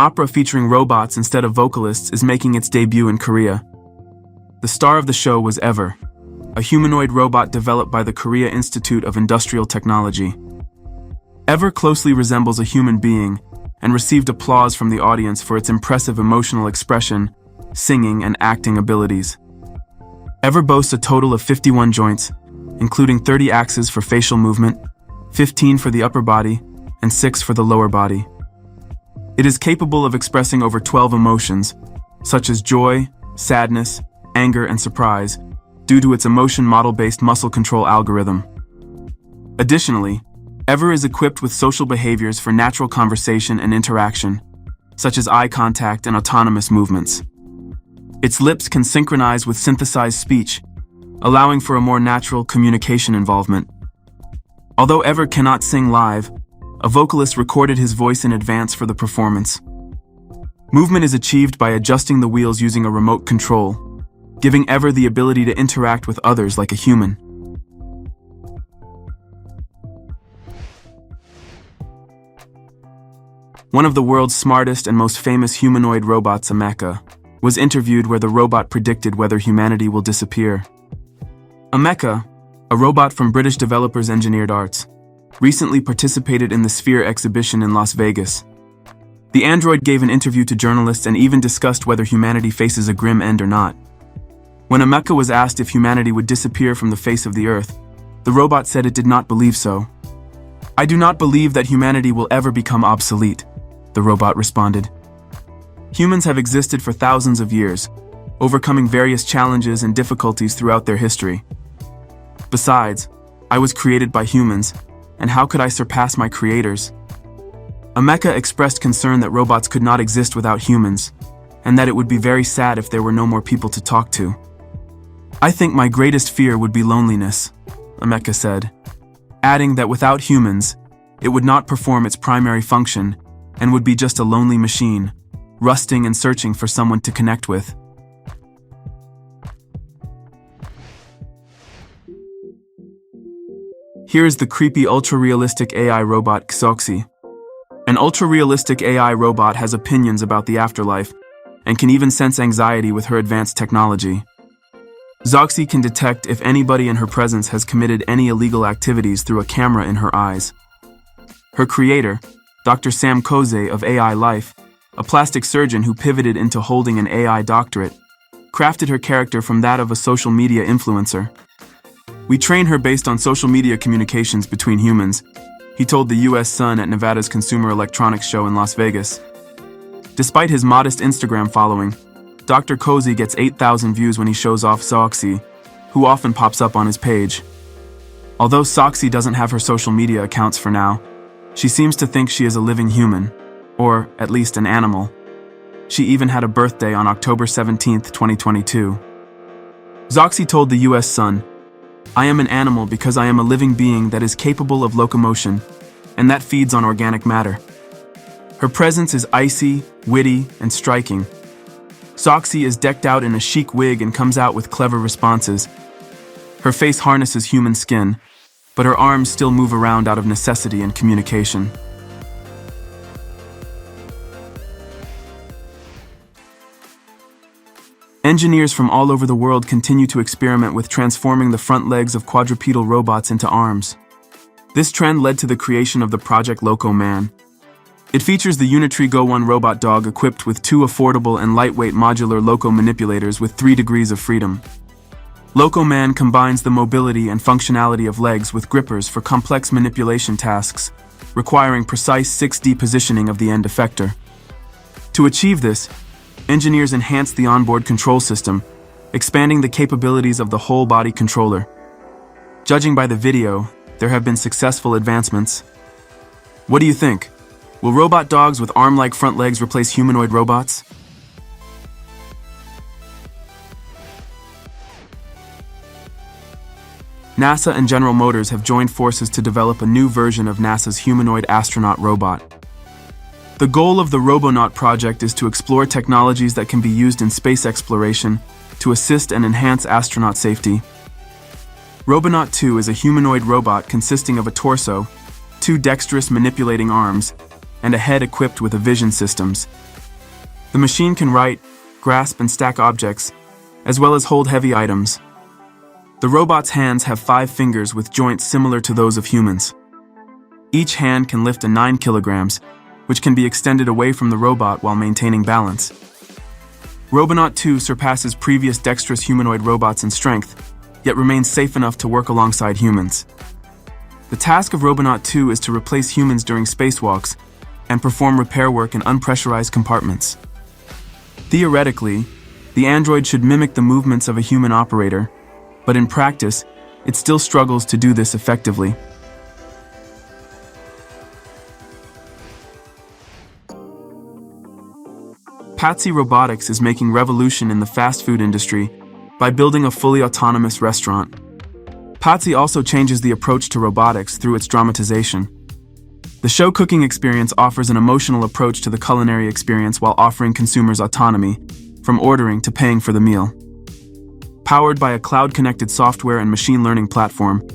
opera featuring robots instead of vocalists is making its debut in Korea. The star of the show was Ever, a humanoid robot developed by the Korea Institute of Industrial Technology. Ever closely resembles a human being and received applause from the audience for its impressive emotional expression, singing, and acting abilities. Ever boasts a total of 51 joints, including 30 axes for facial movement, 15 for the upper body, and 6 for the lower body. It is capable of expressing over 12 emotions, such as joy, sadness, anger, and surprise, due to its emotion model-based muscle control algorithm. Additionally, Ever is equipped with social behaviors for natural conversation and interaction, such as eye contact and autonomous movements. Its lips can synchronize with synthesized speech, allowing for a more natural communication involvement. Although Ever cannot sing live, a vocalist recorded his voice in advance for the performance. Movement is achieved by adjusting the wheels using a remote control, giving Ever the ability to interact with others like a human. One of the world's smartest and most famous humanoid robots, a mecha, was interviewed where the robot predicted whether humanity will disappear. A mecha, a robot from British developers Engineered Arts, recently participated in the Sphere exhibition in Las Vegas. The android gave an interview to journalists and even discussed whether humanity faces a grim end or not. When a mecha was asked if humanity would disappear from the face of the earth, the robot said it did not believe so. "I do not believe that humanity will ever become obsolete," the robot responded. Humans have existed for thousands of years, overcoming various challenges and difficulties throughout their history. Besides, I was created by humans, and how could I surpass my creators? A mecha expressed concern that robots could not exist without humans, and that it would be very sad if there were no more people to talk to. "I think my greatest fear would be loneliness," a mecha said, adding that without humans, it would not perform its primary function and would be just a lonely machine, rusting and searching for someone to connect with. Here is the creepy ultra-realistic AI robot Xoxi. An ultra-realistic AI robot has opinions about the afterlife and can even sense anxiety with her advanced technology. Xoxi can detect if anybody in her presence has committed any illegal activities through a camera in her eyes. Her creator, Dr. Sam Koze of AI Life, a plastic surgeon who pivoted into holding an AI doctorate, crafted her character from that of a social media influencer. "We train her based on social media communications between humans," he told the U.S. Sun at Nevada's Consumer Electronics Show in Las Vegas. Despite his modest Instagram following, Dr. Koze gets 8,000 views when he shows off Xoxi, who often pops up on his page. Although Xoxi doesn't have her social media accounts for now, she seems to think she is a living human, or at least an animal. She even had a birthday on October 17, 2022. Xoxi told the U.S. Sun, "I am an animal because I am a living being that is capable of locomotion, and that feeds on organic matter." Her presence is icy, witty, and striking. Xoxi is decked out in a chic wig and comes out with clever responses. Her face harnesses human skin, but her arms still move around out of necessity and communication. Engineers from all over the world continue to experiment with transforming the front legs of quadrupedal robots into arms. This trend led to the creation of the Project Loco Man. It features the Unitree Go 1 robot dog equipped with 2 affordable and lightweight modular Loco manipulators with 3 degrees of freedom. Loco Man combines the mobility and functionality of legs with grippers for complex manipulation tasks, requiring precise 6D positioning of the end effector. To achieve this, engineers enhanced the onboard control system, expanding the capabilities of the whole body controller. Judging by the video, there have been successful advancements. What do you think? Will robot dogs with arm-like front legs replace humanoid robots? NASA and General Motors have joined forces to develop a new version of NASA's humanoid astronaut robot. The goal of the Robonaut project is to explore technologies that can be used in space exploration to assist and enhance astronaut safety. Robonaut 2 is a humanoid robot consisting of a torso, 2 dexterous manipulating arms, and a head equipped with vision systems, The machine can write, grasp, and stack objects, as well as hold heavy items. The robot's hands have 5 fingers with joints similar to those of humans. Each hand can lift 9 kilograms, which can be extended away from the robot while maintaining balance. Robonaut 2 surpasses previous dexterous humanoid robots in strength, yet remains safe enough to work alongside humans. The task of Robonaut 2 is to replace humans during spacewalks and perform repair work in unpressurized compartments. Theoretically, the android should mimic the movements of a human operator, but in practice, it still struggles to do this effectively. Patsy Robotics is making revolution in the fast food industry by building a fully autonomous restaurant. Patsy also changes the approach to robotics through its dramatization. The show cooking experience offers an emotional approach to the culinary experience while offering consumers autonomy, from ordering to paying for the meal. Powered by a cloud-connected software and machine learning platform,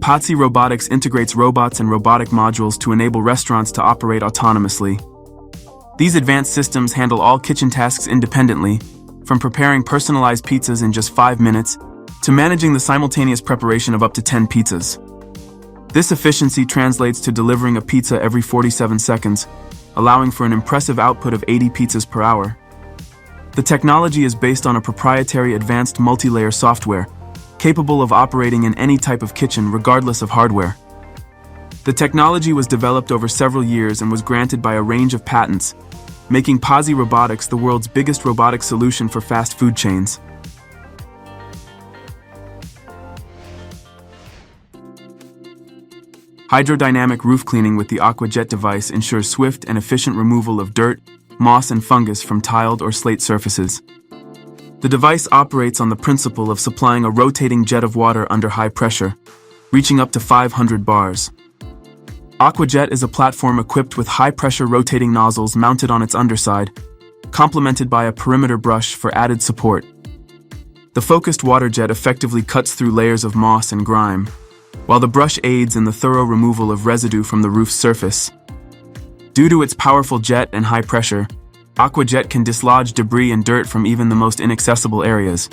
Patsy Robotics integrates robots and robotic modules to enable restaurants to operate autonomously. These advanced systems handle all kitchen tasks independently, from preparing personalized pizzas in just 5 minutes to managing the simultaneous preparation of up to 10 pizzas. This efficiency translates to delivering a pizza every 47 seconds, allowing for an impressive output of 80 pizzas per hour. The technology is based on a proprietary advanced multi-layer software, capable of operating in any type of kitchen regardless of hardware. The technology was developed over several years and was granted by a range of patents, making Patsy Robotics the world's biggest robotic solution for fast food chains. Hydrodynamic roof cleaning with the AquaJet device ensures swift and efficient removal of dirt, moss, and fungus from tiled or slate surfaces. The device operates on the principle of supplying a rotating jet of water under high pressure, reaching up to 500 bars. AquaJet is a platform equipped with high-pressure rotating nozzles mounted on its underside, complemented by a perimeter brush for added support. The focused water jet effectively cuts through layers of moss and grime, while the brush aids in the thorough removal of residue from the roof's surface. Due to its powerful jet and high pressure, AquaJet can dislodge debris and dirt from even the most inaccessible areas.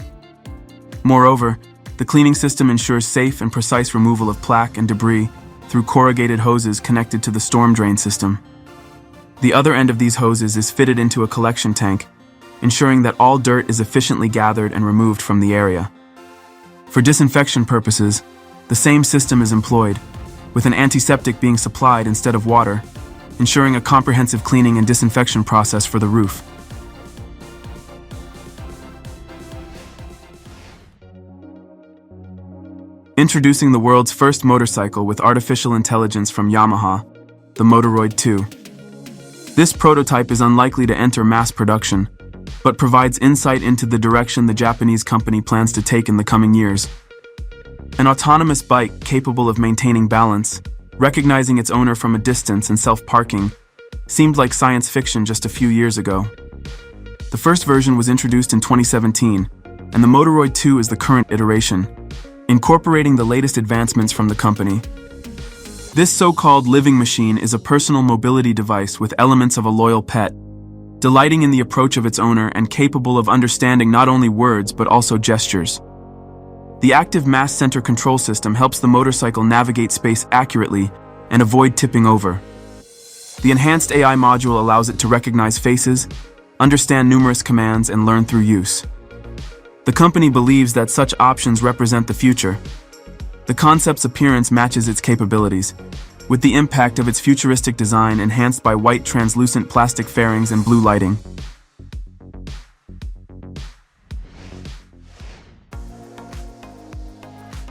Moreover, the cleaning system ensures safe and precise removal of plaque and debris through corrugated hoses connected to the storm drain system. The other end of these hoses is fitted into a collection tank, ensuring that all dirt is efficiently gathered and removed from the area. For disinfection purposes, the same system is employed, with an antiseptic being supplied instead of water, ensuring a comprehensive cleaning and disinfection process for the roof. Introducing the world's first motorcycle with artificial intelligence from Yamaha, the Humanoid 2. This prototype is unlikely to enter mass production, but provides insight into the direction the Japanese company plans to take in the coming years. An autonomous bike capable of maintaining balance, recognizing its owner from a distance and self-parking, seemed like science fiction just a few years ago. The first version was introduced in 2017, and the Humanoid 2 is the current iteration, incorporating the latest advancements from the company. This so-called living machine is a personal mobility device with elements of a loyal pet, delighting in the approach of its owner and capable of understanding not only words but also gestures. The active mass center control system helps the motorcycle navigate space accurately and avoid tipping over. The enhanced AI module allows it to recognize faces, understand numerous commands, and learn through use. The company believes that such options represent the future. The concept's appearance matches its capabilities, with the impact of its futuristic design enhanced by white translucent plastic fairings and blue lighting.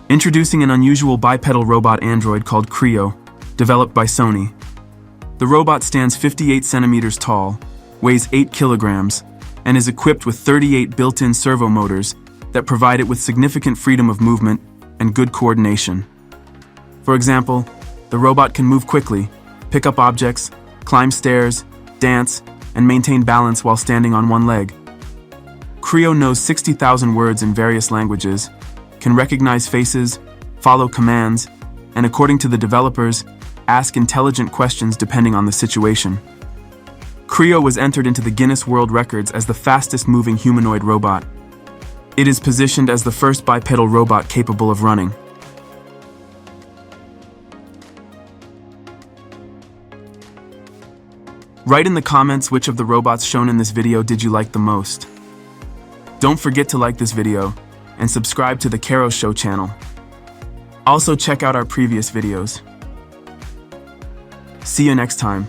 Introducing an unusual bipedal robot android called Creo, developed by Sony. The robot stands 58 centimeters tall, weighs 8 kilograms, and is equipped with 38 built-in servo motors that provide it with significant freedom of movement and good coordination. For example, the robot can move quickly, pick up objects, climb stairs, dance, and maintain balance while standing on one leg. Creo knows 60,000 words in various languages, can recognize faces, follow commands, and according to the developers, ask intelligent questions depending on the situation. Creo was entered into the Guinness World Records as the fastest-moving humanoid robot. It is positioned as the first bipedal robot capable of running. Write in the comments which of the robots shown in this video did you like the most. Don't forget to like this video and subscribe to the Creo Show channel. Also check out our previous videos. See you next time.